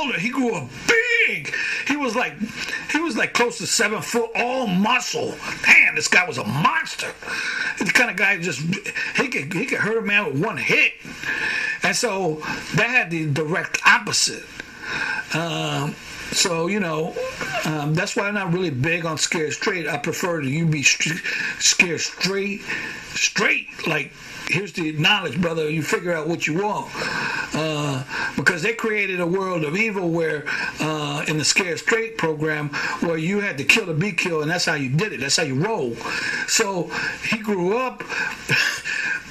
older, he grew up big. He was like close to 7 foot, all muscle. Damn, this guy was a monster. The kind of guy he could hurt a man with one hit. And so that had the direct opposite. So, that's why I'm not really big on scared straight. I prefer that you be scared straight. Like, here's the knowledge, brother. You figure out what you want. Because they created a world of evil where, in the Scared Straight program, where you had to kill to be killed, and that's how you did it. That's how you roll. So he grew up.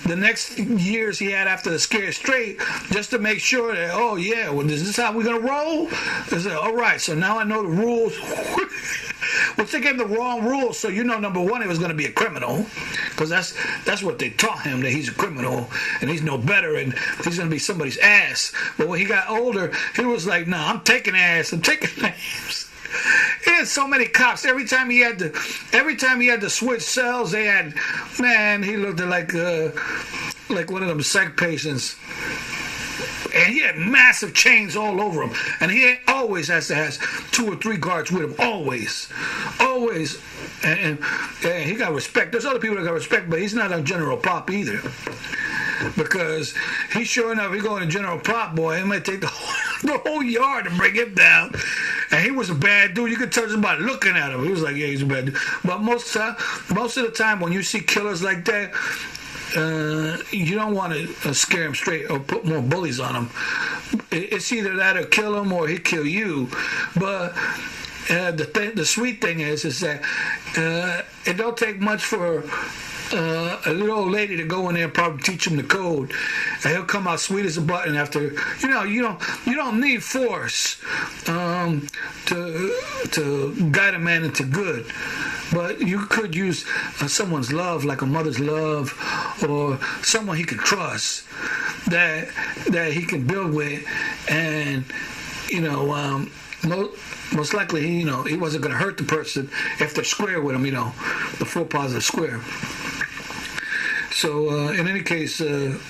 The next years he had after the Scared Straight, just to make sure that, oh yeah, well, is this how we're gonna roll? I said, all right, so now I know the rules. Well, they gave him the wrong rules, so number one, he was gonna be a criminal, because that's what they taught him, that he's a criminal and he's no better and he's gonna be somebody's ass. But when he got older, he was like, nah, I'm taking ass, I'm taking names. He had so many cops. Every time he had to switch cells, he looked like one of them psych patients. And he had massive chains all over him. And he always has to have 2 or 3 guards with him. Always. And he got respect. There's other people that got respect, but he's not a general pop either. Because he sure enough, he going to general pop, boy, it might take the whole yard to bring him down. And he was a bad dude. You could tell just by looking at him. He was like, yeah, he's a bad dude. But most of the time, when you see killers like that, you don't want to scare him straight or put more bullies on him. It's either that or kill him or he kill you. But the sweet thing is that it don't take much for a little old lady to go in there and probably teach him the code, and he'll come out sweet as a button. After you don't need force to guide a man into good, but you could use someone's love, like a mother's love, or someone he can trust that he can build with, and most likely he wasn't going to hurt the person if they're square with him, the full positive square. So in any case, you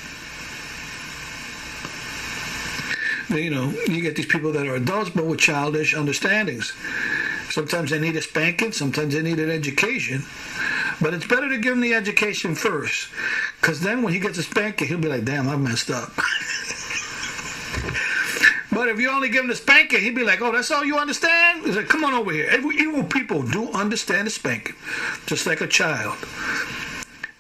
get these people that are adults but with childish understandings. Sometimes they need a spanking, sometimes they need an education. But it's better to give him the education first, because then when he gets a spanking, he'll be like, damn, I messed up. But if you only give him the spanking, he'd be like, oh, that's all you understand? He's like, come on over here. Evil people do understand the spanking, just like a child.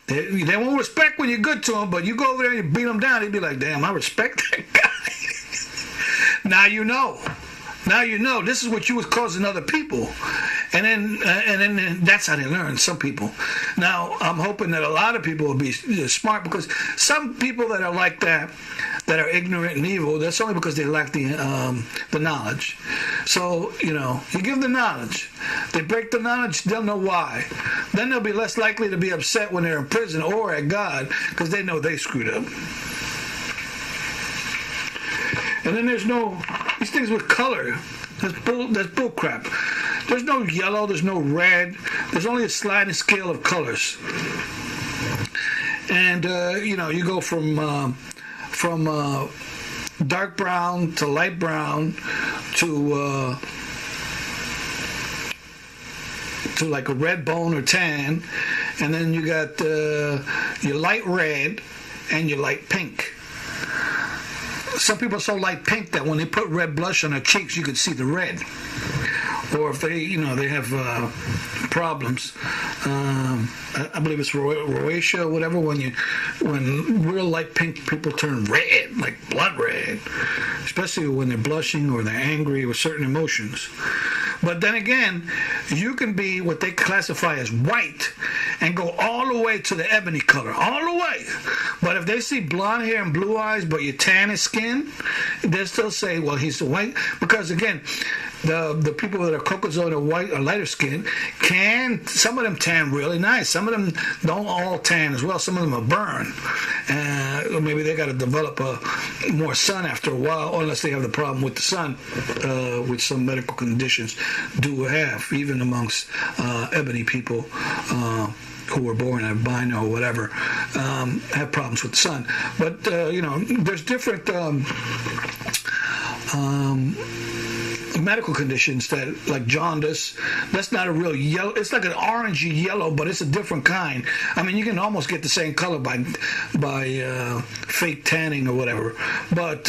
They won't respect when you're good to them, but you go over there and you beat them down, he'd be like, damn, I respect that guy. Now you know. This is what you was causing other people. And then that's how they learn, some people. Now, I'm hoping that a lot of people will be smart, because some people that are like that are ignorant and evil, that's only because they lack the knowledge. So, you give them the knowledge. They break the knowledge, they'll know why. Then they'll be less likely to be upset when they're in prison or at God, because they know they screwed up. And then there's these things with color. That's bull crap. There's no yellow, there's no red. There's only a sliding scale of colors. And, you go from dark brown to light brown to like a red bone or tan. And then you got your light red and your light pink. Some people are so light pink that when they put red blush on their cheeks, you can see the red. Or if they, they have problems. I believe it's rosacea or whatever. When real light pink people turn red, like blood red, especially when they're blushing or they're angry with certain emotions. But then again, you can be what they classify as white and go all the way to the ebony color, all the way. But if they see blonde hair and blue eyes, but you tan his skin, they still say, well, he's white. Because again, the people that are Caucasian or white or lighter skin some of them tan really nice. Some of them don't all tan as well. Some of them are burned. Or maybe they got to develop more sun after a while, unless they have the problem with the sun, which some medical conditions do have, even amongst ebony people who were born albino or whatever, have problems with the sun. But, there's different medical conditions that like jaundice. That's not a real yellow. It's like an orangey yellow, but it's a different kind. I mean, you can almost get the same color by fake tanning or whatever, but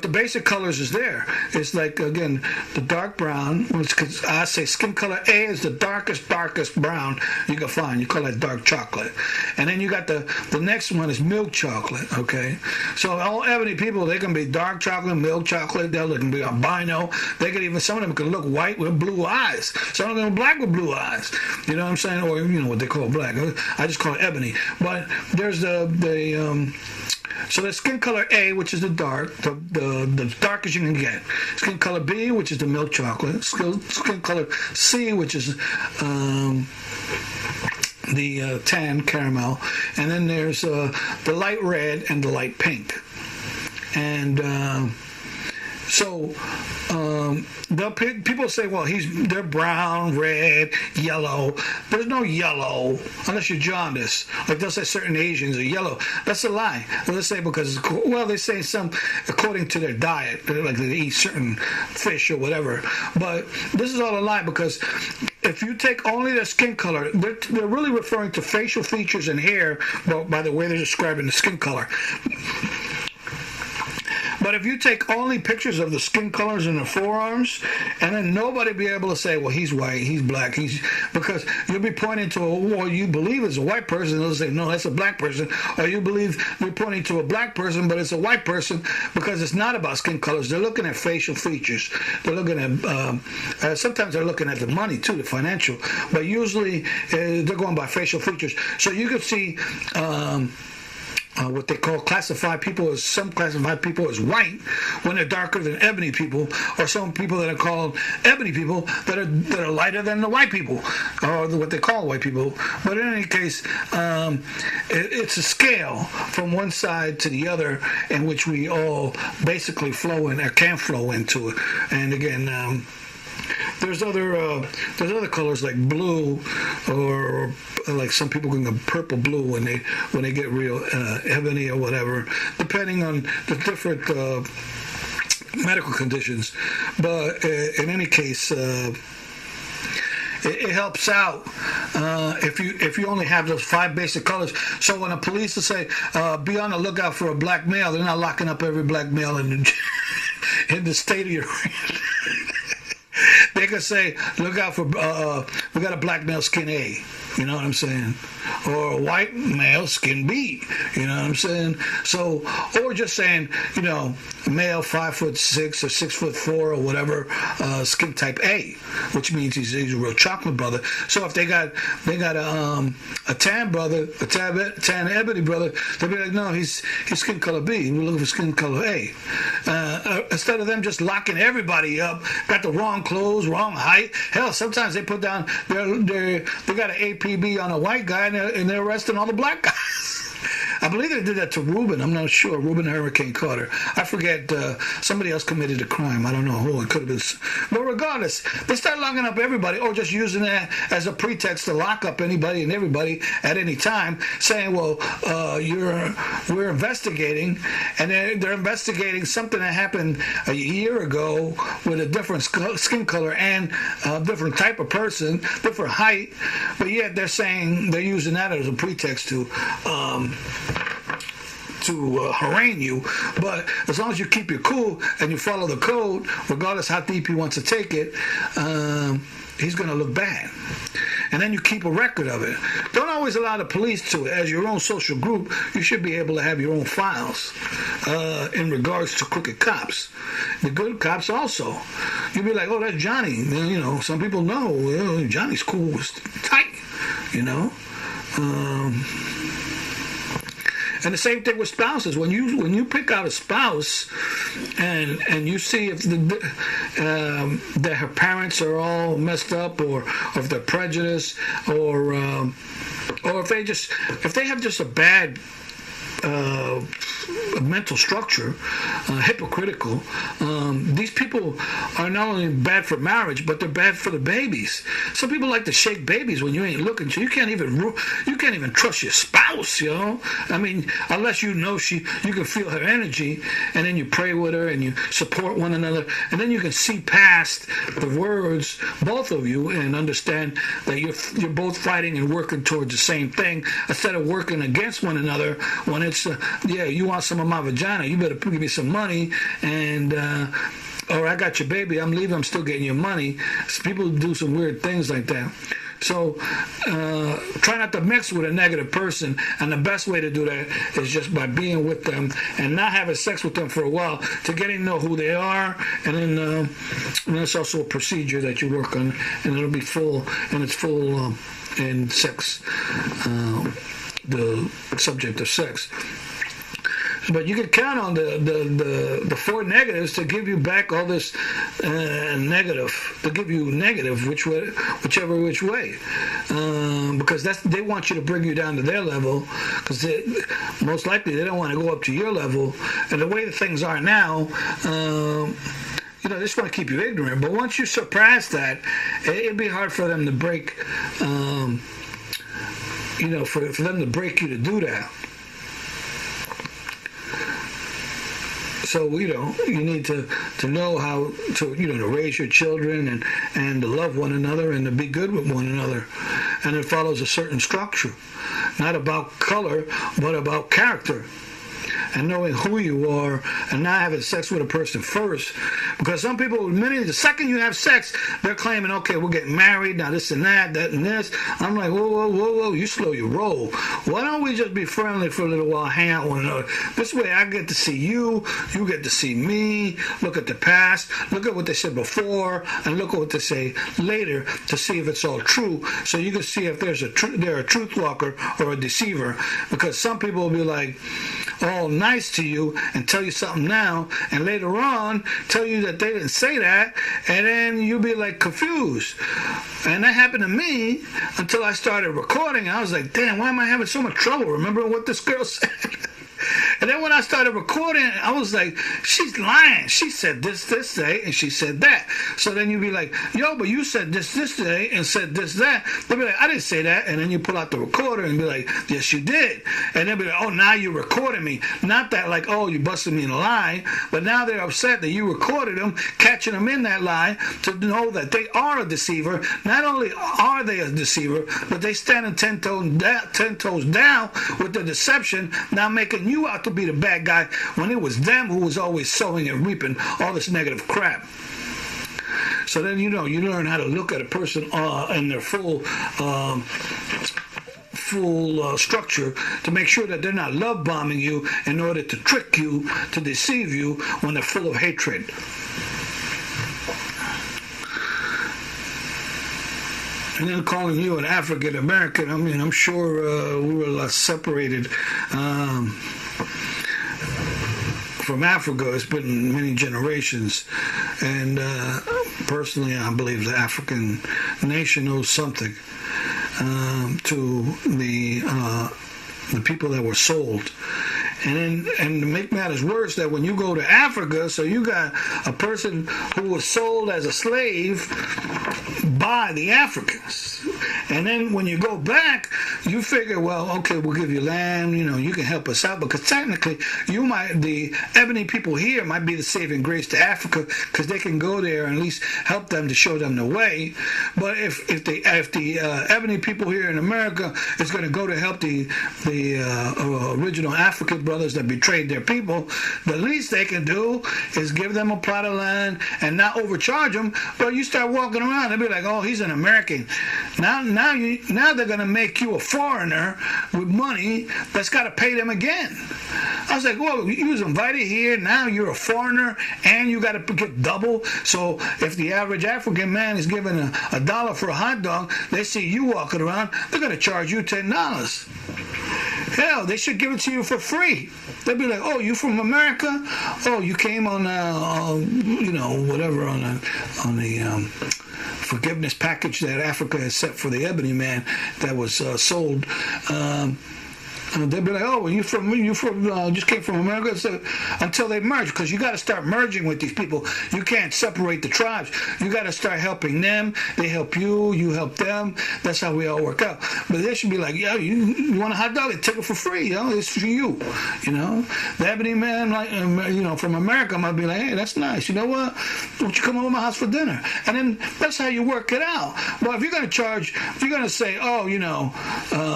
the basic colors is there. It's like, again, the dark brown, which I say skin color A is the darkest brown you can find. You call that dark chocolate. And then you got the next one is milk chocolate, okay? So all ebony people, they can be dark chocolate, milk chocolate, they can be albino. They can even, some of them can look white with blue eyes. Some of them are black with blue eyes. You know what I'm saying? Or, you know, what they call black. I just call it ebony. But there's so the skin color A, which is the dark, the darkest you can get. Skin color B, which is the milk chocolate. Skin color C, which is the tan caramel. And then there's the light red and the light pink. And people say, well, they're brown, red, yellow. There's no yellow unless you're jaundice. Like they'll say certain Asians are yellow. That's a lie. Well, they say because, well, they say some according to their diet, like they eat certain fish or whatever. But this is all a lie because if you take only the skin color, they're really referring to facial features and hair, well, by the way they're describing the skin color. But if you take only pictures of the skin colors in the forearms, and then nobody be able to say, well, he's white, he's black, because you'll be pointing to what you believe is a white person, they'll say, no, that's a black person, or you believe you're pointing to a black person, but it's a white person, because it's not about skin colors. They're looking at facial features. They're looking at, sometimes they're looking at the money too, the financial, but usually they're going by facial features. So you could see what they call classified people, some classified people as white when they're darker than ebony people, or some people that are called ebony people that are lighter than the white people, or what they call white people. But in any case, it's a scale from one side to the other in which we all basically flow in, or can flow into it. And again, there's other colors like blue, or like some people can go purple blue when they get real ebony or whatever, depending on the different medical conditions. But in any case, it helps out if you only have those 5 basic colors. So when the police will say, be on the lookout for a black male, they're not locking up every black male in the state of your They could say, look out for, we got a black male skin A, you know what I'm saying? Or a white male skin B, you know what I'm saying? So, or just saying, you know, male 5'6" or 6'4" or whatever, skin type A, which means he's a real chocolate brother. So if they got a tan brother, a tan ebony brother, they'll be like, no, he's skin color B. We're looking for skin color A. Instead of them just locking everybody up, got the wrong clothes, wrong height. Hell, sometimes they put down they got an APB on a white guy and they're arresting all the black guys. I believe they did that to Reuben. I'm not sure. Reuben Hurricane Carter. I forget. Somebody else committed a crime. I don't know who. It could have been. But regardless, they start locking up everybody, or just using that as a pretext to lock up anybody and everybody at any time, saying, well, we're investigating, and they're investigating something that happened a year ago with a different skin color and a different type of person, different height, but yet they're saying they're using that as a pretext to harangue you. But as long as you keep your cool and you follow the code, regardless how deep he wants to take it, he's going to look bad. And then you keep a record of it. Don't always allow the police to it. As your own social group, you should be able to have your own files in regards to crooked cops. The good cops also. You'll be like, oh, that's Johnny. You know, some people know, Johnny's cool, tight, you know. And the same thing with spouses. When you pick out a spouse, and you see if that her parents are all messed up, or if they're prejudiced, or if they have just a bad mental structure, hypocritical. These people are not only bad for marriage, but they're bad for the babies. Some people like to shake babies when you ain't looking, so you can't even trust your spouse. You know, I mean, unless you know you can feel her energy, and then you pray with her and you support one another, and then you can see past the words, both of you, and understand that you're both fighting and working towards the same thing instead of working against one another. When it's you want some of my vagina, you better give me some money, and or I got your baby, I'm leaving, I'm still getting your money. So people do some weird things like that. So try not to mix with a negative person, and the best way to do that is just by being with them and not having sex with them for a while to get to know who they are, and then and that's also a procedure that you work on, and it'll be full, and it's full in sex, the subject of sex. But you can count on the four negatives to give you back all this negative, to give you negative whichever which way, because they want you to bring you down to their level, because most likely they don't want to go up to your level. And the way that things are now, they just want to keep you ignorant. But once you surpass that, it'd be hard for them to break, for them to break you to do that. So, you need to know how to, to raise your children and to love one another and to be good with one another. And it follows a certain structure, not about color, but about character. And knowing who you are, and not having sex with a person first. Because some people, the second you have sex, they're claiming, okay, we're getting married, now this and that and this. I'm like, whoa, you slow your roll. Why don't we just be friendly for a little while, hang out with one another? This way I get to see you get to see me, look at the past, look at what they said before, and look at what they say later to see if it's all true. So you can see if they're a truth walker or a deceiver. Because some people will be like, all nice to you and tell you something now, and later on tell you that they didn't say that, and then you'll be like confused. And that happened to me until I started recording. I was like, damn, why am I having so much trouble remembering what this girl said? And then when I started recording, I was like, she's lying. She said this day, and she said that. So then you'd be like, yo, but you said this day, and said this, that. They'll be like, I didn't say that. And then you pull out the recorder and be like, yes, you did. And they'll be like, oh, now you're recording me. Not that like, oh, you busted me in a lie, but now they're upset that you recorded them, catching them in that lie, to know that they are a deceiver. Not only are they a deceiver, but they standing 10 toes down with the deception, now making you out to be the bad guy when it was them who was always sowing and reaping all this negative crap. So then you learn how to look at a person in their full structure to make sure that they're not love bombing you in order to trick you, to deceive you when they're full of hatred. And then calling you an African American, I mean, I'm sure we were a lot separated from Africa. It's been many generations, and personally I believe the African nation owes something to the people that were sold. And to make matters worse, that when you go to Africa, so you got a person who was sold as a slave by the Africans. And then when you go back, you figure, well, okay, we'll give you land, you can help us out. Because technically, the ebony people here might be the saving grace to Africa, because they can go there and at least help them to show them the way. But if the ebony people here in America is going to go to help the original African brothers that betrayed their people, the least they can do is give them a plot of land and not overcharge them. But you start walking around, they'll be like, oh, he's an American. Now they're going to make you a foreigner with money that's got to pay them again. I was like, well, you was invited here, now you're a foreigner, and you got to get double. So if the average African man is given a dollar for a hot dog, they see you walking around, they're going to charge you $10. Hell, they should give it to you for free. They'd be like, oh, you from America? Oh, you came on, whatever, on the forgiveness package that Africa has set for the ebony man that was sold. They'll be like, oh, well, you just came from America. So, until they merge, because you got to start merging with these people. You can't separate the tribes. You got to start helping them. They help you. You help them. That's how we all work out. But they should be like, yeah, you want a hot dog? Take it for free. It's for you. The Ebony Man, like from America, might be like, hey, that's nice. You know what? Won't you come over to my house for dinner? And then that's how you work it out. Well, if you're going to say, oh,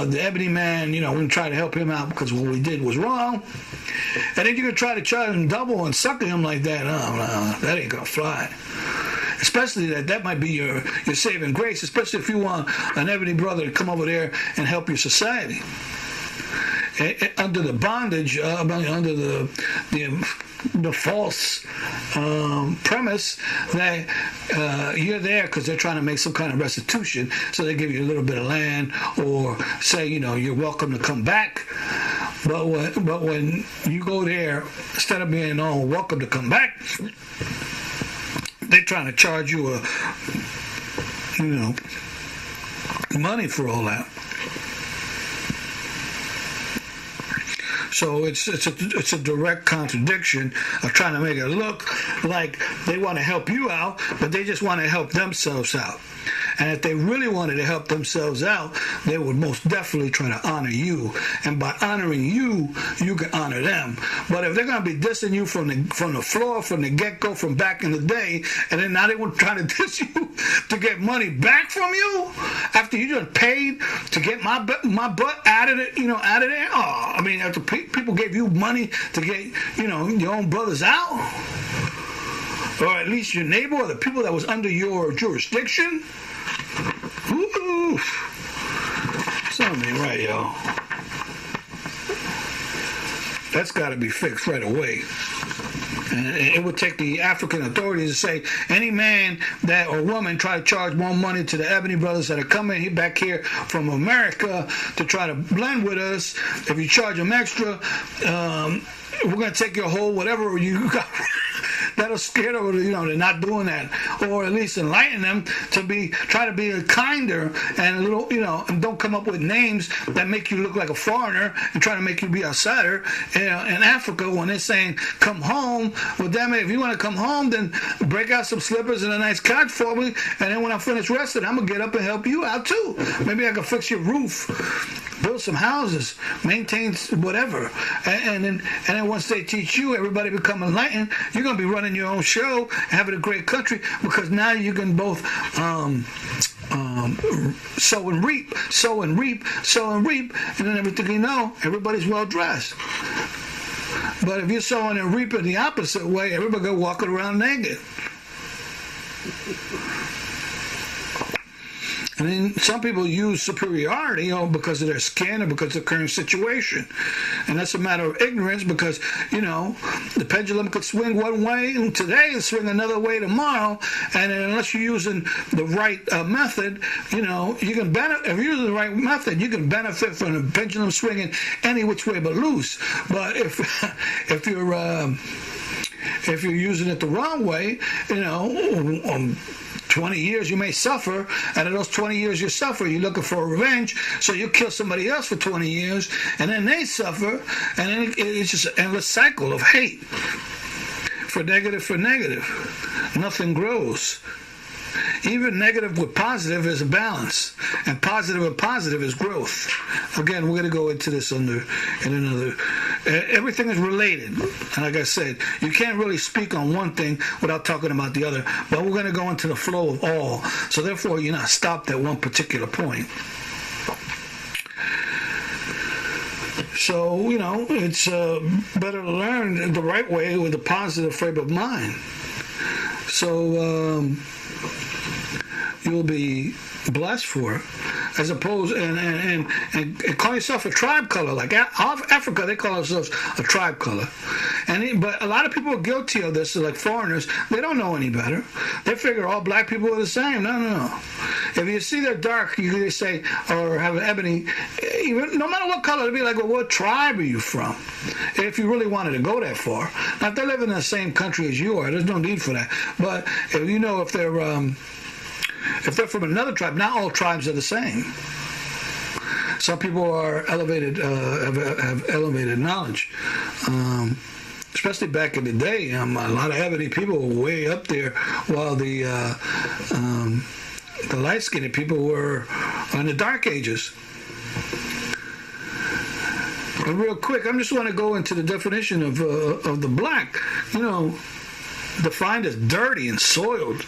the Ebony Man, we're going to try to help him out because what we did was wrong, and then you're going to try to charge him double and sucker him like that, no, that ain't going to fly. Especially that might be your saving grace, especially if you want an Ebony brother to come over there and help your society. Under the bondage, under the false premise that you're there because they're trying to make some kind of restitution, so they give you a little bit of land or say, you're welcome to come back. But when you go there, instead of being welcome to come back, they're trying to charge you money for all that. So it's a direct contradiction of trying to make it look like they want to help you out, but they just want to help themselves out. And if they really wanted to help themselves out, they would most definitely try to honor you. And by honoring you, you can honor them. But if they're going to be dissing you from the floor, from the get-go, from back in the day, and then now they want to try to diss you to get money back from you after you just paid to get my butt out of it, out of there. Oh, I mean, after people gave you money to get, your own brothers out, or at least your neighbor or the people that was under your jurisdiction. Ooh, something ain't right, y'all. That's got to be fixed right away. And it would take the African authorities to say any man that or woman try to charge more money to the Ebony brothers that are coming back here from America to try to blend with us. If you charge them extra, we're going to take your whole whatever you got. That'll scare them, they're not doing that, or at least enlighten them to try to be kinder and a little, and don't come up with names that make you look like a foreigner and try to make you be an outsider. In Africa, when they're saying come home, well, damn it, if you want to come home, then break out some slippers and a nice couch for me, and then when I finish resting, I'm gonna get up and help you out too. Maybe I can fix your roof, build some houses, maintain whatever, and then once they teach you, everybody become enlightened. You're gonna be running your own show, having a great country, because now you can both sow and reap, and then everything everybody's well dressed. But if you're sowing and reaping the opposite way, everybody go walking around naked. And then some people use superiority, because of their skin or because of the current situation. And that's a matter of ignorance because, the pendulum could swing one way today and swing another way tomorrow. And unless you're using the right method, you can benefit. If you're using the right method, you can benefit from the pendulum swinging any which way but loose. But if you're using it the wrong way, 20 years you may suffer, and in those 20 years you suffer, you're looking for revenge, so you kill somebody else for 20 years, and then they suffer, and then it's just an endless cycle of hate. For negative. Nothing grows. Even negative with positive is a balance, and positive with positive is growth. Again, we're going to go into this in another. Everything is related, and like I said, you can't really speak on one thing without talking about the other. But we're going to go into the flow of all, so therefore you're not stopped at one particular point. So it's better to learn the right way with a positive frame of mind. So you'll be blessed for it, as opposed and call yourself a tribe color. Like Africa, they call themselves a tribe color. But a lot of people are guilty of this, like foreigners. They don't know any better. They figure all black people are the same. No. If you see they're dark, you can say, or have an ebony, no matter what color, they'll be like, well, what tribe are you from? If you really wanted to go that far. Now, if they live in the same country as you are, there's no need for that. But if they're from another tribe, not all tribes are the same. Some people are elevated, have elevated knowledge. Especially back in the day, a lot of ebony people were way up there, while the light-skinned people were in the Dark Ages. And real quick, I just want to go into the definition of the black. Defined as dirty and soiled.